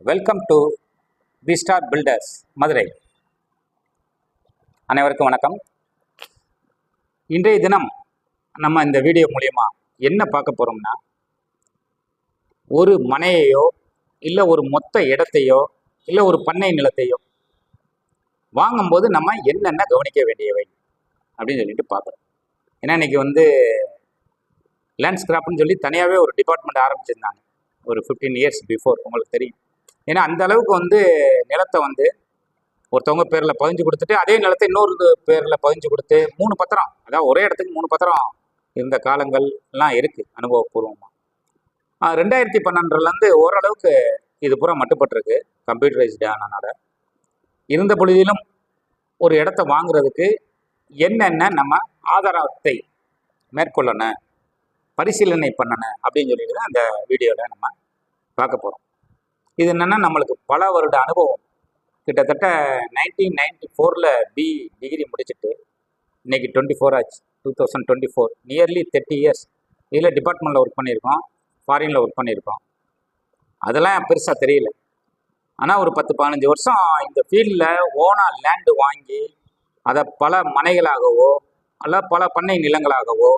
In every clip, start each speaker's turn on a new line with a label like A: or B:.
A: Welcome to the star builders Madurai. அனைவருக்கும் வணக்கம். இன்றைய தினம் நம்ம இந்த வீடியோ மூலமா என்ன பார்க்க போறோம்னா, ஒரு மனையையோ இல்லை ஒரு மொத்த இடத்தையோ இல்லை ஒரு பண்ணை நிலத்தையோ வாங்கும்போது நம்ம என்னென்ன கவனிக்க வேண்டியவை அப்படின்னு சொல்லிட்டு பார்க்குறோம். ஏன்னா இன்னைக்கு லேண்ட் ஸ்கிராப்னு சொல்லி தனியாகவே ஒரு டிபார்ட்மெண்ட் ஆரம்பிச்சிருந்தாங்க ஒரு 15 இயர்ஸ் பிஃபோர். உங்களுக்கு தெரியும். ஏன்னா அந்த அளவுக்கு நிலத்தை ஒருத்தவங்க பேரில் பதிஞ்சு கொடுத்துட்டு அதே நிலத்தை இன்னொரு பேரில் பதிஞ்சு கொடுத்து 3 பத்திரம், அதாவது ஒரே இடத்துக்கு 3 பத்திரம் இருந்த காலங்கள்லாம் இருக்குது அனுபவபூர்வமாக. 2012 ஓரளவுக்கு இது பூரா மட்டுப்பட்டிருக்கு, கம்ப்யூட்டரைஸ்டு ஆனனால. இருந்த பொழுதிலும் ஒரு இடத்த வாங்குறதுக்கு என்னென்ன நம்ம ஆதாரத்தை மேற்கொள்ளணும், பரிசீலனை பண்ணணும் அப்படின்னு சொல்லிட்டு தான் அந்த வீடியோவில் நம்ம பார்க்க போகிறோம். இது என்னென்னா, நம்மளுக்கு பல வருட அனுபவம். கிட்டத்தட்ட 1994 பி டிகிரி முடிச்சுட்டு இன்னைக்கு 24 ஆச்சு, 2024, நியர்லி 30 இயர்ஸ். இதில் டிபார்ட்மெண்ட்டில் ஒர்க் பண்ணியிருக்கோம், ஃபாரினில் ஒர்க் பண்ணியிருக்கோம். அதெல்லாம் பெருசாக தெரியல. ஆனால் ஒரு 10-15 வருஷம் இந்த ஃபீல்டில் ஓனாக லேண்டு வாங்கி அதை பல மனைகளாகவோ அல்ல பல பண்ணை நிலங்களாகவோ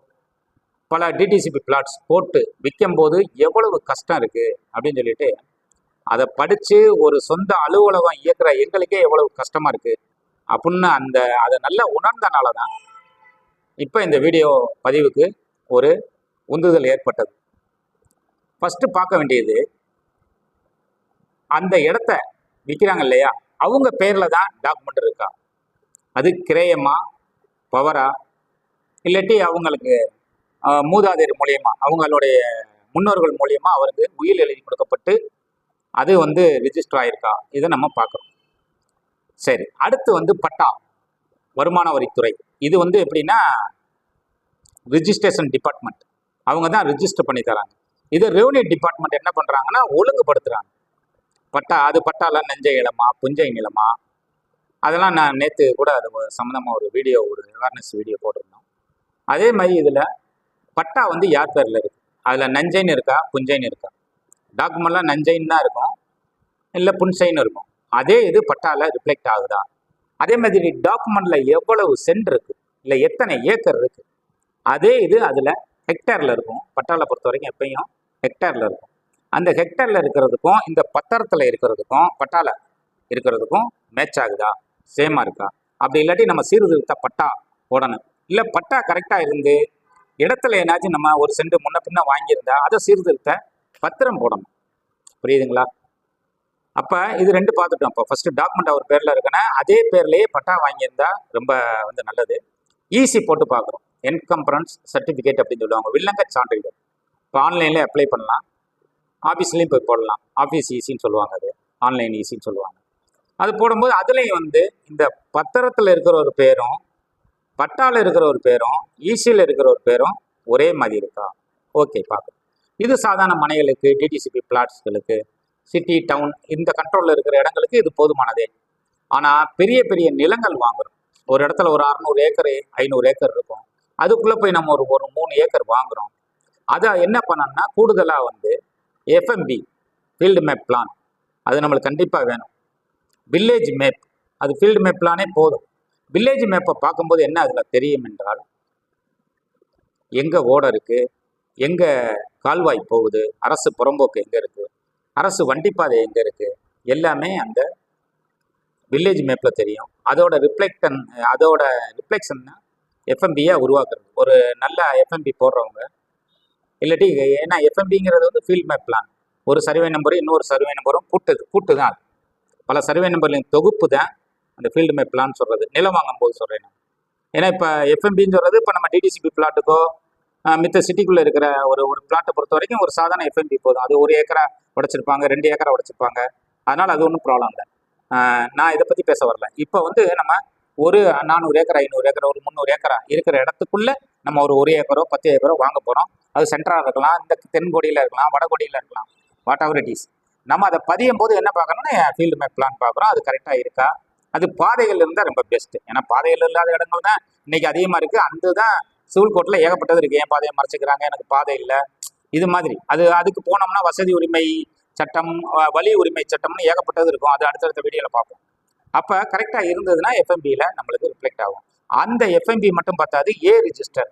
A: பல டிடிசிபி பிளாட்ஸ் போட்டு விற்கும்போது எவ்வளவு கஷ்டம் இருக்குது அப்படின்னு சொல்லிட்டு அதை படித்து ஒரு சொந்த அலுவலகம் இயக்குற எங்களுக்கே எவ்வளவு கஷ்டமாக இருக்குது அப்படின்னு அதை நல்லா உணர்ந்தனால தான் இப்போ இந்த வீடியோ பதிவுக்கு ஒரு உந்துதல் ஏற்பட்டது. ஃபஸ்ட்டு பார்க்க வேண்டியது, அந்த இடத்த விற்கிறாங்க இல்லையா, அவங்க பேரில் தான் டாக்குமெண்ட் இருக்கா, அது கிரயமா பவரா, இல்லாட்டி அவங்களுக்கு மூதாதையர் மூலியமா அவங்களுடைய முன்னோர்கள் மூலியமா அவருக்கு உயில் எழுதி கொடுக்கப்பட்டு அது ரிஜிஸ்டர் ஆயிருக்கா, இதை நம்ம பார்க்குறோம். சரி, அடுத்து பட்டா, வருமான வரித்துறை. இது எப்படின்னா ரிஜிஸ்ட்ரேஷன் டிபார்ட்மெண்ட், அவங்க தான் ரிஜிஸ்டர் பண்ணி தராங்க. இது ரெவன்யூ டிபார்ட்மெண்ட் என்ன பண்ணுறாங்கன்னா ஒழுங்குபடுத்துகிறாங்க. அது பட்டாலாம் நெஞ்சை நிலமா புஞ்சை நிலமா, அதெல்லாம் நான் நேற்று கூட அது சம்மந்தமாக ஒரு அவேர்னஸ் வீடியோ போட்டிருந்தோம். அதே மாதிரி இதில் பட்டா யார் பேரில் இருக்குது, அதில் நஞ்சைன்னு இருக்கா புஞ்சைன்னு இருக்கா, டாக்குமெண்ட்லாம் நஞ்சைன்னு தான் இருக்கும், இல்லை புன்சைன்னு இருக்கும். அதே இது பட்டாவில் ரிஃப்ளெக்ட் ஆகுதா, அதே மாதிரி டாக்குமெண்ட்டில் எவ்வளவு சென்ட் இருக்குது, இல்லை எத்தனை ஏக்கர் இருக்குது, அதே இது அதில் ஹெக்டேரில் இருக்கும். பட்டாவில் பொறுத்த வரைக்கும் எப்பயும் ஹெக்டேரில் இருக்கும். அந்த ஹெக்டேரில் இருக்கிறதுக்கும் இந்த பத்திரத்தில் இருக்கிறதுக்கும் பட்டாவில் இருக்கிறதுக்கும் மேட்ச் ஆகுதா, சேமாக இருக்கா. அப்படி இல்லாட்டி நம்ம சீர்திருத்த பட்டா போடணும். இல்லை பட்டா கரெக்டாக இருந்து இடத்துல ஏன்னாச்சும் நம்ம ஒரு சென்ட் முன்ன பின்ன வாங்கியிருந்தா அதை சீர்திருத்த பத்திரம் போடணும். புரியுதுங்களா? அப்போ இது 2 பார்த்துட்டோம். இப்போ ஃபஸ்ட்டு டாக்குமெண்ட் அவர் பேரில் இருக்குன்னா அதே பேர்லேயே பட்டா வாங்கியிருந்தா ரொம்ப நல்லது. ஈஸி போட்டு பார்க்குறோம். என்கம்பரன்ஸ் சர்டிஃபிகேட் அப்படின்னு சொல்லுவாங்க, வில்லங்க சான்றிதழ். இப்போ ஆன்லைனில் அப்ளை பண்ணலாம், ஆஃபீஸ்லேயும் போய் போடலாம். ஆஃபீஸ் ஈஸின்னு சொல்லுவாங்க, அது ஆன்லைன் ஈஸின்னு சொல்லுவாங்க. அது போடும்போது அதுலேயும் இந்த பத்திரத்தில் இருக்கிற ஒரு பேரும் பட்டாவில் இருக்கிற ஒரு பேரும் ஈஸியில் இருக்கிற ஒரு பேரும் ஒரே மாதிரி இருக்கா, ஓகே பார்க்குறோம். இது சாதாரண மனைகளுக்கு, டிடிசிபி பிளாட்ஸ்களுக்கு, சிட்டி டவுன் இந்த கண்ட்ரோலில் இருக்கிற இடங்களுக்கு இது போதுமானதே. ஆனால் பெரிய பெரிய நிலங்கள் வாங்குறோம். ஒரு இடத்துல ஒரு 600 ஏக்கர் 500 ஏக்கர் இருக்கும். அதுக்குள்ளே போய் நம்ம ஒரு 3 ஏக்கர் வாங்குகிறோம். அதை என்ன பண்ணணும்னா கூடுதலாக எஃப்எம்பி ஃபீல்டு மேப் பிளான் அது நம்மளுக்கு கண்டிப்பாக வேணும். வில்லேஜ் மேப், அது ஃபீல்டு மேப் பிளானே போதும். வில்லேஜ் மேப்பை பார்க்கும்போது என்ன அதில் தெரியும் என்றால், எங்கே ஓடை இருக்குது, எங்கே கால்வாய் போகுது, அரசு புறம்போக்கு எங்கே இருக்குது, அரசு வண்டிப்பாதை எங்கே இருக்குது, எல்லாமே அந்த வில்லேஜ் மேப்பில் தெரியும். அதோட ரிஃப்ளெக்ஷன் எஃப்எம்பியாக உருவாக்குறது. ஒரு நல்ல எஃப்எம்பி போடுறவங்க இல்லாட்டி, ஏன்னா எஃப்எம்பிங்கிறது ஃபீல்ட் மேப் பிளான். ஒரு சர்வே நம்பரும் இன்னொரு சர்வே நம்பரும் கூட்டு தான். பல சர்வே நம்பர்களின் தொகுப்பு தான் அந்த ஃபீல்டு மேப் பிளான் சொல்கிறது. நிலம் வாங்கும் போது சொல்கிறேன் நான். ஏன்னா இப்போ எஃப்எம்பின்னு சொல்கிறது இப்போ நம்ம டிடிசிபி பிளாட்டுக்கோ மித்த சிட்டிக்குள்ளே இருக்கிற ஒரு பிளாட்டை பொறுத்த வரைக்கும் ஒரு சாதாரண எஃப்எம்பி போதும். அது 1 ஏக்கரா உடைச்சிருப்பாங்க, 2 ஏக்கரா உடைச்சிருப்பாங்க. அதனால் அது ஒன்றும் ப்ராப்ளம் இல்லை. நான் இதை பற்றி பேச வரல. இப்போ நம்ம ஒரு 400 ஏக்கர் 500 ஏக்கர் ஒரு 300 ஏக்கரா இருக்கிற இடத்துக்குள்ளே நம்ம ஒரு 1 ஏக்கரோ 10 ஏக்கரோ வாங்க போகிறோம். அது சென்ட்ராக இருக்கலாம், இந்த தென்கோடியில் இருக்கலாம், வடகோடியில் இருக்கலாம், வாட் எவர் இட் இஸ். நம்ம அதை பதியும் போது என்ன பார்க்கணும்னா ஃபீல்டு மேப் பிளான் பார்க்குறோம், அது கரெக்டாக இருக்கா. அது பாதைகள் இருந்தால் ரொம்ப பெஸ்ட்டு. ஏன்னா பாதைகள் இல்லாத இடங்கள் தான் இன்றைக்கி அதிகமாக இருக்குது. அந்த தான் சிவில் கோர்ட்டில் ஏகப்பட்டது இருக்குது. என் பாதையை மறைச்சிக்கிறாங்க, எனக்கு பாதை இல்லை, இது மாதிரி. அதுக்கு போனோம்னா வசதி உரிமை சட்டம், வழி உரிமை சட்டம்னு ஏகப்பட்டது இருக்கும். அது அடுத்தடுத்த வீடியோவில் பார்ப்போம். அப்போ கரெக்டாக இருந்ததுன்னா எஃப்எம்பியில் நம்மளுக்கு ரிஃப்ளெக்ட் ஆகும். அந்த எஃப்எம்பி மட்டும் பார்த்தாது ஏ ரிஜிஸ்டர்,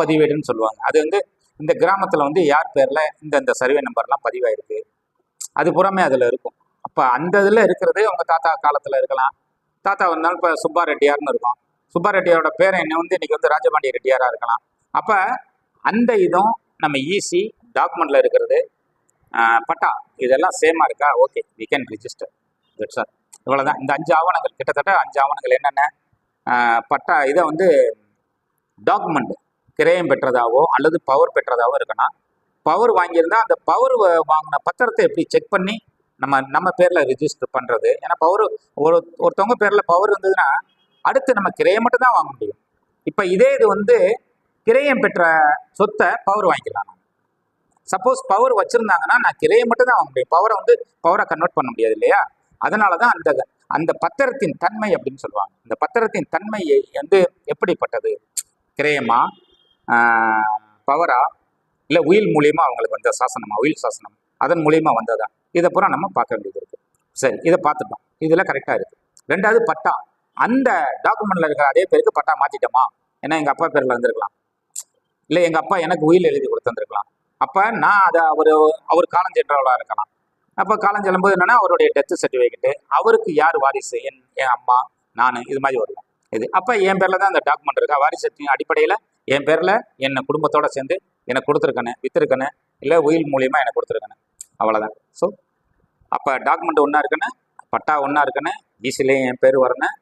A: பதிவேடுன்னு சொல்லுவாங்க. அது வந்து இந்த கிராமத்தில் வந்து யார் பேரில் இந்த சர்வே நம்பர்லாம் பதிவாயிருக்கு, அது புறமே அதில் இருக்கும். அப்போ அந்த இதில் இருக்கிறது உங்கள் தாத்தா காலத்தில் இருக்கலாம். தாத்தா வந்தாலும் இப்போ சுப்பா ரெட்டியார்னு இருக்கும். சுப்பா ரெட்டியாரோட பேரை என்ன வந்து இன்னைக்கு வந்து ராஜபாண்டிய ரெட்டியாராக இருக்கலாம். அப்போ அந்த இதுவும் நம்ம ஈஸி டாக்குமெண்ட்டில் இருக்கிறது, பட்டா இதெல்லாம் சேமாக இருக்கா, okay we can register. That's all. இவ்வளோதான். இந்த 5 ஆவணங்கள், கிட்டத்தட்ட 5 ஆவணங்கள் என்னென்ன, பட்டா இதை வந்து டாக்குமெண்ட் கிரயம் பெற்றதாவோ அல்லது பவர் பெற்றதாவோ இருக்கணும். பவர் வாங்கியிருந்தா அந்த பவர் வாங்கின பத்திரத்தை எப்படி செக் பண்ணி நம்ம பேரில் ரிஜிஸ்டர் பண்ணுறது. ஏன்னா பவர் ஒருத்தவங்க பேரில் பவர் இருந்ததுன்னா அடுத்து நம்ம கிரயம் மட்டும் தான் வாங்க முடியும். இப்போ இதே இது வந்து கிரயம் பெற்ற சொத்தை பவர் வாங்கிக்கலாம். சப்போஸ் பவர் வச்சுருந்தாங்கன்னா நான் கிரயம் மட்டும் தான் வாங்க முடியும், பவரை கன்வெர்ட் பண்ண முடியாது இல்லையா. அதனால தான் அந்த பத்திரத்தின் தன்மை அப்படின்னு சொல்லுவாங்க. இந்த பத்திரத்தின் தன்மை வந்து எப்படிப்பட்டது, கிரயமா, பவரா, இல்லை உயில் மூலியமா அவங்களுக்கு வந்த சாசனமா, உயில் சாசனம் அதன் மூலியமா வந்ததா, இதை பூரா நம்ம பார்க்க வேண்டியது இருக்கு. சரி, இதை பார்த்துட்டோம், இதில் கரெக்டாக இருக்கு. 2வது பட்டா, அந்த டாக்குமெண்ட்ல இருக்கிற அதே பேருக்கு பட்டா மாற்றிட்டோமா, ஏன்னா எங்கள் அப்பா பேரில் வந்திருக்கலாம், இல்லை எங்கள் அப்பா எனக்கு உயில் எழுதி கொடுத்துருந்துருக்கலாம். அப்போ நான் அதை அவர் காலம் சென்றவளாக இருக்கலாம். அப்போ காலம் செல்லும்போது என்னன்னா அவருடைய டெத் சர்டிஃபிகேட்டு, அவருக்கு யார் வாரிசு, என் அம்மா, நான், இது மாதிரி வருவோம். இது அப்போ என் பேரில் தான் அந்த டாக்குமெண்ட் இருக்கா, வாரிசத்தின் அடிப்படையில் என் பேரில் என்னை குடும்பத்தோடு சேர்ந்து எனக்கு கொடுத்துருக்கேன்னு, விற்றுருக்கேன்னு, இல்லை உயில் மூலியமாக எனக்கு கொடுத்துருக்கேன்னு, அவ்வளோதான். ஸோ அப்போ டாக்குமெண்ட் ஒன்றா இருக்குன்னு, பட்டா ஒன்றா இருக்குன்னு, ஈஸிலேயும் என் பேர் வரணும்,